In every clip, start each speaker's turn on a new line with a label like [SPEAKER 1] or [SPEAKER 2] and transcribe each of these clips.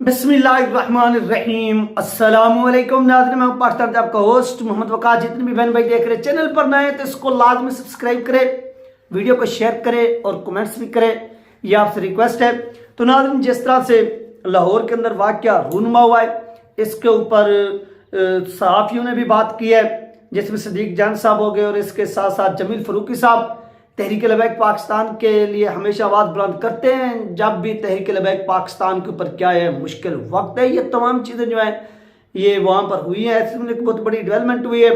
[SPEAKER 1] बिस्मिल्लाहिर्रहमानिर्रहीम। अस्सलामुअलैकुम नाज़रीन, मैं पाकिस्तान से आपका होस्ट मोहम्मद वक़ास। जितने भी बहन भाई देख रहे हैं चैनल पर नए हैं तो इसको लाजमी सब्सक्राइब करें, वीडियो को शेयर करें और कमेंट्स भी करें, ये आपसे रिक्वेस्ट है। तो नाज़रीन, जिस तरह से लाहौर के अंदर वाक़या रूनुमा हुआ है, इसके ऊपर सहाफ़ियों ने भी बात की है, जिसमें सदीक जान साहब हो गए और इसके साथ साथ जमील फ़ारूकी साहब तहरीक लबैक पाकिस्तान के लिए हमेशा आवाज़ बुलंद करते हैं। जब भी तहरीक लबैक पाकिस्तान के ऊपर क्या है मुश्किल वक्त है, ये तमाम चीज़ें जो हैं ये वहाँ पर हुई हैं, ऐसे में एक बहुत बड़ी डेवलपमेंट हुई है।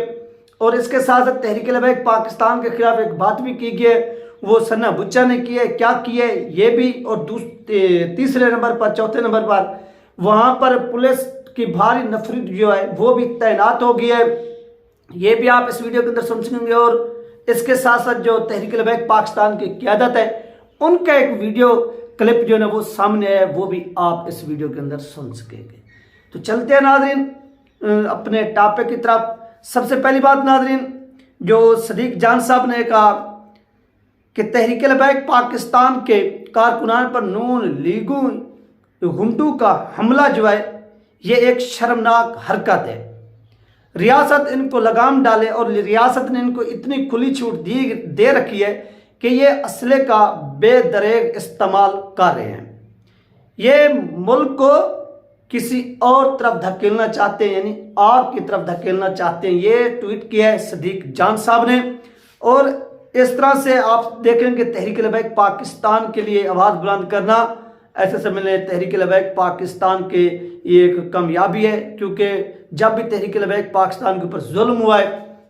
[SPEAKER 1] और इसके साथ साथ तहरीक लबैक पाकिस्तान के खिलाफ एक बात भी की गई है, वो सन्ना बुच्चा ने की है, क्या की है ये भी। और तीसरे नंबर पर, चौथे नंबर पर वहाँ पर पुलिस की भारी नफरत जो है वो भी तैनात हो गई है, ये भी आप इस वीडियो के अंदर सुन सकेंगे। और इसके साथ साथ जो तहरीक लबैक पाकिस्तान की क़यादत है उनका एक वीडियो क्लिप जो है ना वो सामने है, वो भी आप इस वीडियो के अंदर सुन सकेंगे। तो चलते हैं नाज़रीन अपने टॉपिक की तरफ। सबसे पहली बात नाज़रीन, जो सदीक जान साहब ने कहा कि तहरीक लबैक पाकिस्तान के कारकुनान पर नून लीगू गुंटू का हमला जो है ये एक शर्मनाक हरकत है। रियासत इनको लगाम डाले और रियासत ने इनको इतनी खुली छूट दे रखी है कि ये असले का बेदरेग इस्तेमाल कर रहे हैं। ये मुल्क को किसी और तरफ धकेलना चाहते हैं, यानी आग की तरफ धकेलना चाहते हैं। ये ट्वीट किया है सदीक जान साहब ने। और इस तरह से आप देखेंगे तहरीक लबैक पाकिस्तान के लिए आवाज़ बुलंद करना ऐसे समय में तहरीक लबैक पाकिस्तान के ये एक कामयाबी है, क्योंकि जब भी तहरीक लबैक पाकिस्तान के ऊपर जुल्म हुआ है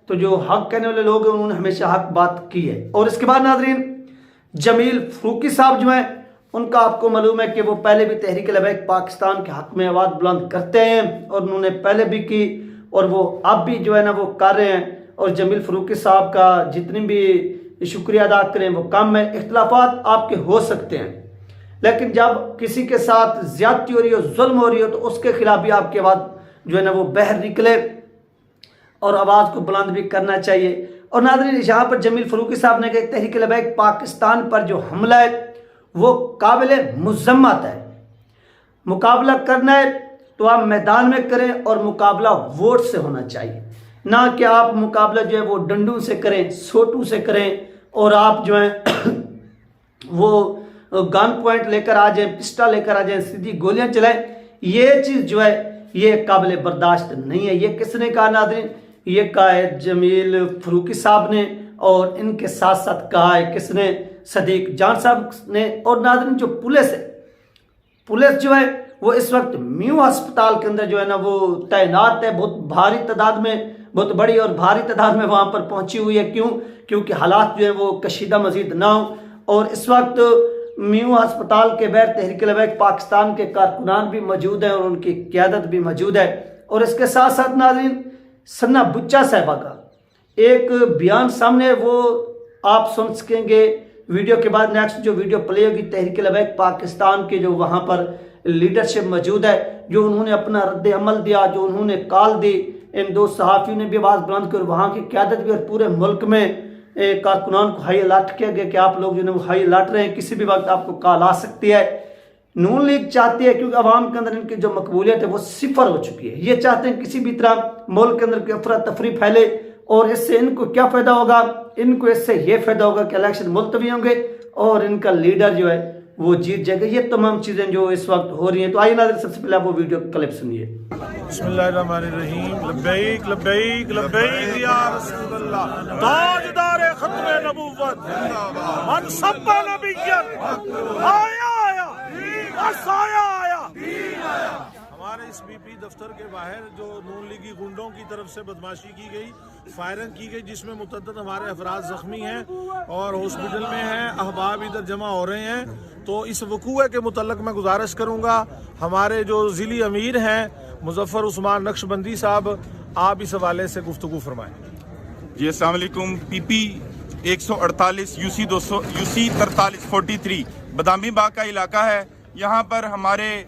[SPEAKER 1] तो जो हक कहने वाले लोग हैं उन्होंने हमेशा हक बात की है। और इसके बाद नाज़रीन, जमील फ़ारूकी साहब जो हैं उनका आपको मालूम है कि वो पहले भी तहरीक लबैक पाकिस्तान के हक में आवाज़ बुलंद करते हैं और उन्होंने पहले भी की और वो अब भी जो है ना वो कर रहे हैं। और जमील फ़ारूकी साहब का जितनी भी शुक्रिया अदा करें वो कम है। इख्तलाफात आपके हो सकते हैं, लेकिन जब किसी के साथ ज्यादती हो रही हो, जुल्म हो रही हो, तो उसके खिलाफ भी आपकी आवाज़ जो है ना वो बहर निकले और आवाज़ को बुलंद भी करना चाहिए। और नाज़रीन, यहाँ पर जमील फ़ारूकी साहब ने कहा तहरीक लबैक पाकिस्तान पर जो हमला है वो काबिल मुज़म्मत है। मुकाबला करना है तो आप मैदान में करें और मुकाबला वोट से होना चाहिए, ना कि आप मुकाबला जो है वो डंडू से करें, सोटू से करें और आप जो है वो गन पॉइंट लेकर आ जाए, पिस्टल लेकर आ जाए, सीधी गोलियां चलाएं। ये चीज़ जो है ये काबिल बर्दाश्त नहीं है। ये किसने कहा नाज़रीन? ये कहा है जमील फ़ारूकी साहब ने, और इनके साथ साथ कहा है किसने? सदीक जान साहब ने। और नाज़रीन, जो पुलिस है, पुलिस जो है वो इस वक्त म्यू अस्पताल के अंदर जो है ना वो तैनात है, बहुत भारी तादाद में, बहुत बड़ी और भारी तादाद में वहाँ पर पहुँची हुई है। क्यों? क्योंकि हालात जो है वो कशीदा मजीद ना हो। और इस वक्त म्यू अस्पताल के बगैर तहरीक लबैक पाकिस्तान के कारकुनान भी मौजूद हैं और उनकी क़यादत भी मौजूद है। और इसके साथ साथ नाज़रीन, सन्ना बुच्चा साहिबा का एक बयान सामने, वो आप सुन सकेंगे वीडियो के बाद। नेक्स्ट जो वीडियो प्ले होगी तहरीक लबैक पाकिस्तान के जो वहाँ पर लीडरशिप मौजूद है, जो उन्होंने अपना रद्द अमल दिया, जो उन्होंने कॉल दी, इन दो सहाफ़ियों ने भी आवाज़ बुलंद कर वहाँ की क़यादत भी, और पूरे मुल्क में कारकुनान को हाई अलर्ट किया गया कि आप लोग जो है वो हाई अलर्ट रहें, किसी भी वक्त आपको कॉल आ सकती है। नून लीग चाहती है, क्योंकि अवाम के अंदर इनकी जो मकबूलियत है वो सिफर हो चुकी है, ये चाहते हैं किसी भी तरह मुल्क के अंदर की अफरा तफरी फैले। और इससे इनको क्या फ़ायदा होगा? इनको इससे ये फ़ायदा होगा कि इलेक्शन मुलतवी होंगे और इनका लीडर जो है वो जीत जाएगा। ये तमाम चीज़ें जो इस वक्त हो रही हैं। तो आइए नाज़रीन, सबसे पहले आप वो वीडियो क्लिप सुनिए।
[SPEAKER 2] बिस्मिल्लाहिर्रहमानिर्रहीम। लब्बैक लब्बैक लब्बैक या रसूलल्लाह, ताजदार खत्म नबूवत, मनसब नबिय्यत, आया आया बस आया आया। हमारे इस बीपी दफ्तर के बाहर जो नून लीगी गुंडों की तरफ से बदमाशी की गई, फायरिंग की गई, जिसमें मुतअद्दिद हमारे अफराद जख्मी हैं और हॉस्पिटल में हैं, अहबाब इधर जमा हो रहे हैं। तो इस वक़ूए के मुतल्लक मैं गुजारिश करूँगा, हमारे जो ज़िली अमीर हैं मुज़फ़्फ़र उस्मान नक्शबंदी साहब, आप इस हवाले से गुफ्तगू फरमाएँ।
[SPEAKER 3] जी अस्सलाम वालेकुम। PP 148 UC 200 UC 4343 Badami Bagh का इलाका है। यहाँ पर हमारे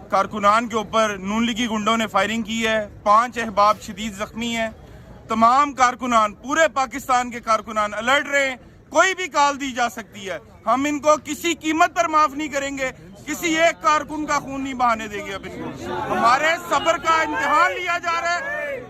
[SPEAKER 3] कारकुनान के ऊपर नून लीगी गुंडों ने फायरिंग की है। 5 अहबाब शदीद जख्मी हैं। तमाम कारकुनान, पूरे पाकिस्तान के कारकुनान अलर्ट रहे, कोई भी कॉल दी जा सकती है। हम इनको किसी कीमत पर माफ नहीं करेंगे। किसी एक कारकुन का खून नहीं बहाने देंगे अब इनको। हमारे सब्र का इम्तिहान लिया जा रहा है,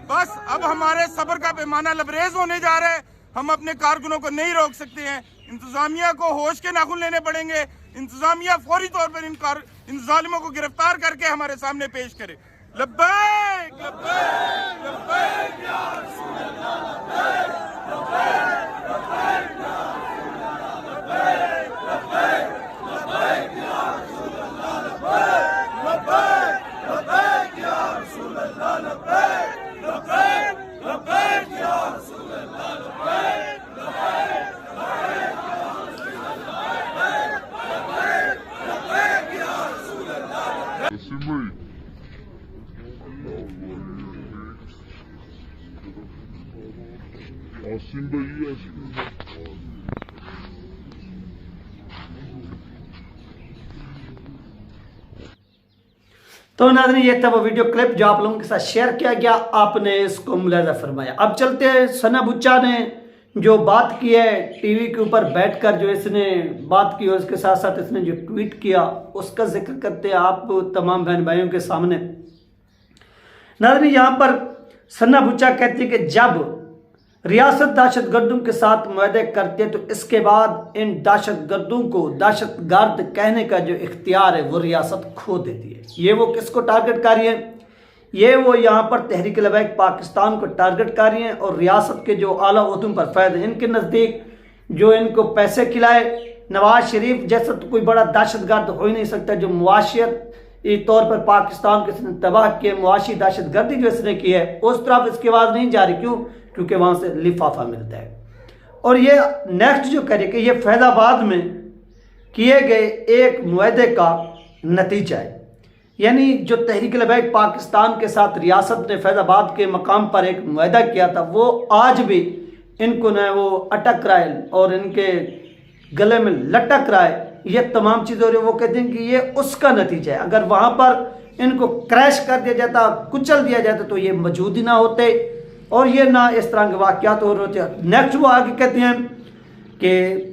[SPEAKER 3] बस अब हमारे सब्र का पैमाना लबरेज होने जा रहा है। हम अपने कारकुनों को नहीं रोक सकते हैं, इंतजामिया को होश के नाखून लेने पड़ेंगे। इंतजामिया फौरी तौर पर इन जालिमों को गिरफ्तार करके हमारे सामने पेश करे। लब्बैक लब्बैक लब्बैक या रसूल अल्लाह, लब्बैक लब्बैक लब्बैक या रसूल अल्लाह, लब्बैक लब्बैक लब्बैक या रसूल अल्लाह, लब्बैक लब्बैक लब्बैक या रसूल अल्लाह, लब्बैक लब्बैक लब्बैक या रसूल अल्लाह, लब्बैक लब्बैक लब्बैक या रसूल अल्लाह, लब्बैक लब्बैक या रसूल अल्लाह।
[SPEAKER 4] आसिम भाई
[SPEAKER 1] तो नाज़रीन, ये था वो वीडियो क्लिप जो आप लोगों के साथ शेयर किया गया, आपने इसको मुलाजा फरमाया। अब चलते हैं, सना बुच्चा ने जो बात की है टीवी के ऊपर बैठकर, जो इसने बात की और उसके साथ साथ इसने जो ट्वीट किया उसका जिक्र करते हैं आप तमाम बहन भाइयों के सामने। नाज़रीन, यहाँ पर सना बुच्चा कहती है कि जब रियासत दहशतगर्दों के साथ मुआहदे करती है तो इसके बाद इन दहशतगर्दों को दहशतगर्द कहने का जो इख्तियार है वो रियासत खो देती है। ये वो किसको टारगेट कर रही है? ये वो यहाँ पर तहरीक लबैक पाकिस्तान को टारगेट कर रही हैं और रियासत के जो आला ओहदों पर फैद है इनके नज़दीक जो इनको पैसे खिलाए। नवाज शरीफ जैसा तो कोई बड़ा दहशतगर्द हो ही नहीं सकता जो मुआशियत तौर पर पाकिस्तान को इसने तबाह किया, मुआशी दहशतगर्दी जो इसने की है उस तरफ इसकी आवाज़ नहीं जा रही। क्यों? क्योंकि वहाँ से लिफाफा मिलता है। और ये नेक्स्ट जो करे कि ये फैज़ाबाद में किए गए एक मुआहदे का नतीजा है, यानी जो तहरीक लबैक पाकिस्तान के साथ रियासत ने फैज़ाबाद के मकाम पर एक मुआहदा किया था वो आज भी इनको न वो अटक रहा है और इनके गले में लटक रहा है। ये तमाम चीज़ें वो कहते हैं कि ये उसका नतीजा है। अगर वहाँ पर इनको क्रैश कर दिया जाता, कुचल दिया जाता तो ये मौजूद ही ना होते और ये ना इस तरह के वाक़यात हो रहे होते। नेक्स्ट वो आगे कहते हैं कि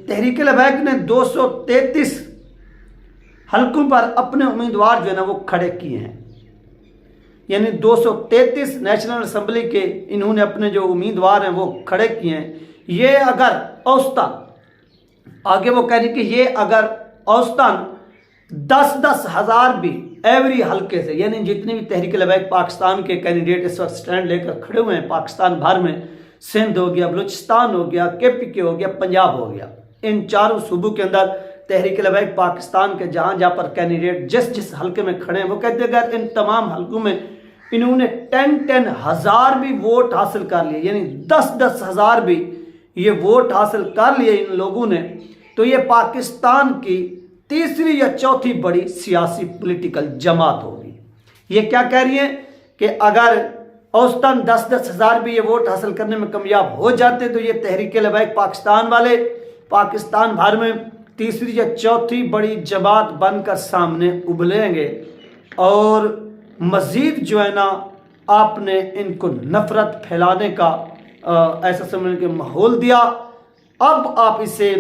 [SPEAKER 1] तहरीक लबैक ने 233 हल्कों पर अपने उम्मीदवार जो है ना वो खड़े किए हैं, यानी 233 नेशनल असम्बली के इन्होंने अपने जो उम्मीदवार हैं वो खड़े किए हैं। ये अगर औसतन आगे वो कह रही कि ये अगर औसतन 10-10 हज़ार भी एवरी हल्के से, यानी जितने भी तहरीक लबैक पाकिस्तान के कैंडिडेट इस वक्त स्टैंड लेकर खड़े हुए हैं पाकिस्तान भर में, सिंध हो गया, बलूचिस्तान हो गया, KPK हो गया, पंजाब हो गया, इन चारों सूबों के अंदर तहरीक लबैक पाकिस्तान के जहाँ जहाँ पर कैंडिडेट जिस जिस हल्के में खड़े हैं वो कहते हैं अगर इन तमाम हल्कों में इन्होंने 10-10 हज़ार भी वोट हासिल कर लिए, यानी 10-10 हज़ार भी ये वोट हासिल कर लिए इन लोगों ने, तो ये पाकिस्तान की तीसरी या चौथी बड़ी सियासी पॉलिटिकल जमात होगी। ये क्या कह रही है कि अगर औसतन 10-10 हज़ार भी ये वोट हासिल करने में कामयाब हो जाते तो ये तहरीक लबैक पाकिस्तान वाले पाकिस्तान भर में तीसरी या चौथी बड़ी जमात बनकर सामने उभरेंगे और मज़ीद जो है ना आपने इनको नफ़रत फैलाने का ऐसा समझने के माहौल दिया। अब आप इसे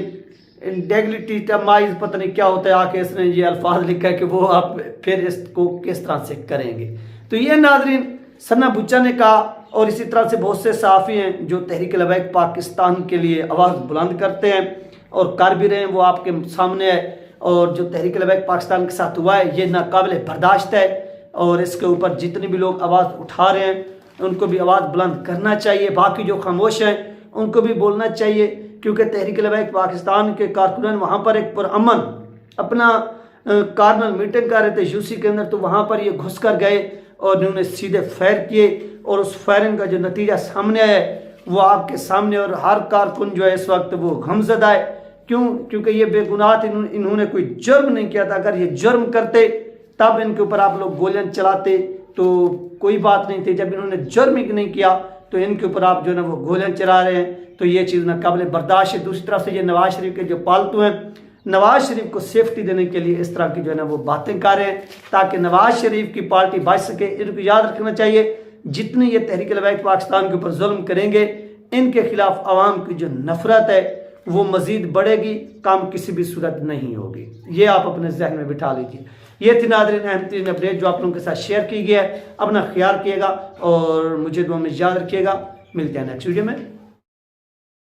[SPEAKER 1] इंटेग्रिटी टमाइज पता नहीं क्या होता है, आके इसने ये अल्फाज लिखा है कि वो आप फिर इसको किस तरह से करेंगे। तो ये नाजरीन सना बुच्चा ने कहा और इसी तरह से बहुत से सहाफ़ी हैं जो तहरीक लबैक पाकिस्तान के लिए आवाज़ बुलंद करते हैं और कर भी रहे हैं, वो आपके सामने है। और जो तहरीक लबैक पाकिस्तान के साथ हुआ है ये नाकाबिल बर्दाश्त है और इसके ऊपर जितने भी लोग आवाज़ उठा रहे हैं उनको भी आवाज़ बुलंद करना चाहिए, बाकी जो खामोश हैं उनको भी बोलना चाहिए, क्योंकि तहरीक लबैक पाकिस्तान के कारकुनान वहाँ पर एक पुरअमन अपना कार्नल मीटिंग कर रहे थे यूसी के अंदर, तो वहाँ पर ये घुस कर गए और उन्होंने सीधे फायर किए और उस फायरिंग का जो नतीजा सामने आया वो आपके सामने। और हर कारकुन जो है इस वक्त वो गमज़दा है। क्यों? क्योंकि ये बेगुनाह इन्होंने कोई जुर्म नहीं किया था। अगर ये जुर्म करते तब इनके ऊपर आप लोग गोलियां चलाते तो कोई बात नहीं थी। जब इन्होंने जुर्म ही नहीं किया तो इनके ऊपर आप जो है ना वो गोलियां चला रहे हैं, तो ये चीज़ नाकाबिल बर्दाश्त है। दूसरी तरफ से ये नवाज शरीफ के जो पालतू हैं, नवाज शरीफ को सेफ्टी देने के लिए इस तरह की जो है ना वो बातें कर रहे हैं ताकि नवाज शरीफ की पार्टी बच सके। इनको याद रखना चाहिए जितनी ये तहरीक लबैक पाकिस्तान के ऊपर जुल्म करेंगे इनके खिलाफ आवाम की जो नफरत है वो मज़ीद बढ़ेगी, काम किसी भी सूरत नहीं होगी। ये आप अपने जहन में बिठा लीजिए। ये थी नाज़रीन अहम तरीन अपडेट जो आप लोगों के साथ शेयर की गई है। अपना ख्याल रखिएगा और मुझे दुआ में याद रखिएगा। मिलते हैं नेक्स्ट वीडियो में।